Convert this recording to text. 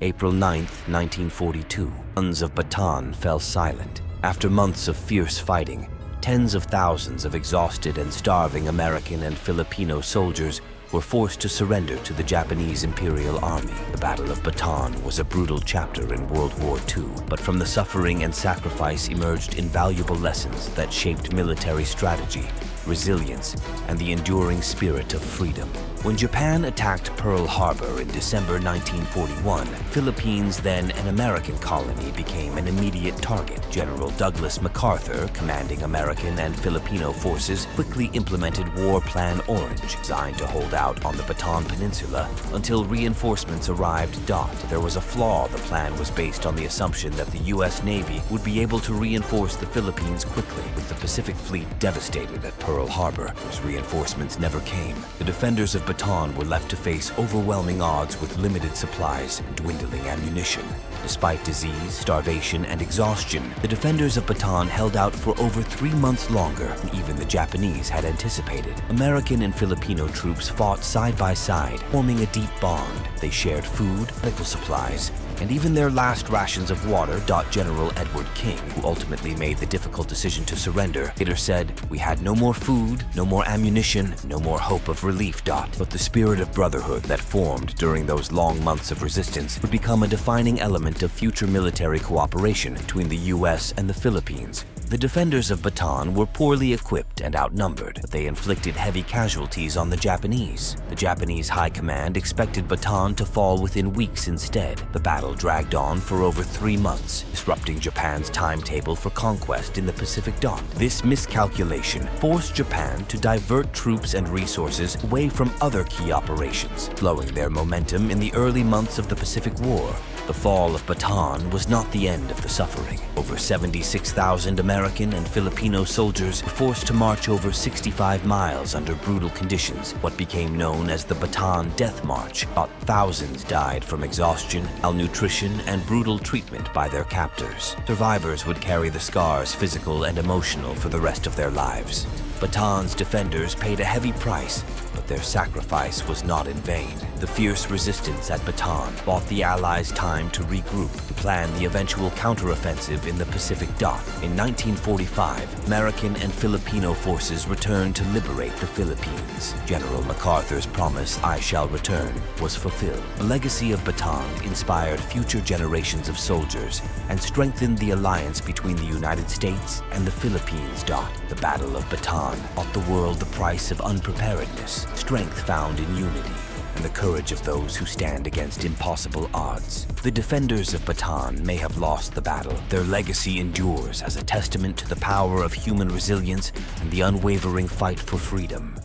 April 9, 1942, guns of Bataan fell silent. After months of fierce fighting, tens of thousands of exhausted and starving American and Filipino soldiers were forced to surrender to the Japanese Imperial Army. The Battle of Bataan was a brutal chapter in World War II, but from the suffering and sacrifice emerged invaluable lessons that shaped military strategy, resilience, and the enduring spirit of freedom. When Japan attacked Pearl Harbor in December 1941, Philippines, then an American colony, became an immediate target. General Douglas MacArthur, commanding American and Filipino forces, quickly implemented War Plan Orange, designed to hold out on the Bataan Peninsula until reinforcements arrived. There was a flaw. The plan was based on the assumption that the U.S. Navy would be able to reinforce the Philippines quickly. With the Pacific Fleet devastated at Pearl Harbor, those reinforcements never came. The defenders of Bataan were left to face overwhelming odds with limited supplies and dwindling ammunition. Despite disease, starvation, and exhaustion, the defenders of Bataan held out for over 3 months longer than even the Japanese had anticipated. American and Filipino troops fought side by side, forming a deep bond. They shared food, medical supplies, and even their last rations of water. General Edward King, who ultimately made the difficult decision to surrender, later said, "We had no more food, no more ammunition, no more hope of relief. But the spirit of brotherhood that formed during those long months of resistance would become a defining element of future military cooperation between the U.S. and the Philippines." The defenders of Bataan were poorly equipped and outnumbered, but they inflicted heavy casualties on the Japanese. The Japanese High Command expected Bataan to fall within weeks instead. The battle dragged on for over 3 months, disrupting Japan's timetable for conquest in the Pacific. This miscalculation forced Japan to divert troops and resources away from other key operations, slowing their momentum in the early months of the Pacific War. The fall of Bataan was not the end of the suffering. Over 76,000 American and Filipino soldiers were forced to march over 65 miles under brutal conditions, what became known as the Bataan Death March. Thousands died from exhaustion, malnutrition, and brutal treatment by their captors. Survivors would carry the scars, physical and emotional, for the rest of their lives. Bataan's defenders paid a heavy price, but their sacrifice was not in vain. The fierce resistance at Bataan bought the Allies time to regroup and plan the eventual counteroffensive in the Pacific. In 1945, American and Filipino forces returned to liberate the Philippines. General MacArthur's promise, "I shall return," was fulfilled. The legacy of Bataan inspired future generations of soldiers and strengthened the alliance between the United States and the Philippines. The Battle of Bataan taught the world the price of unpreparedness, strength found in unity, and the courage of those who stand against impossible odds. The defenders of Bataan may have lost the battle. Their legacy endures as a testament to the power of human resilience and the unwavering fight for freedom.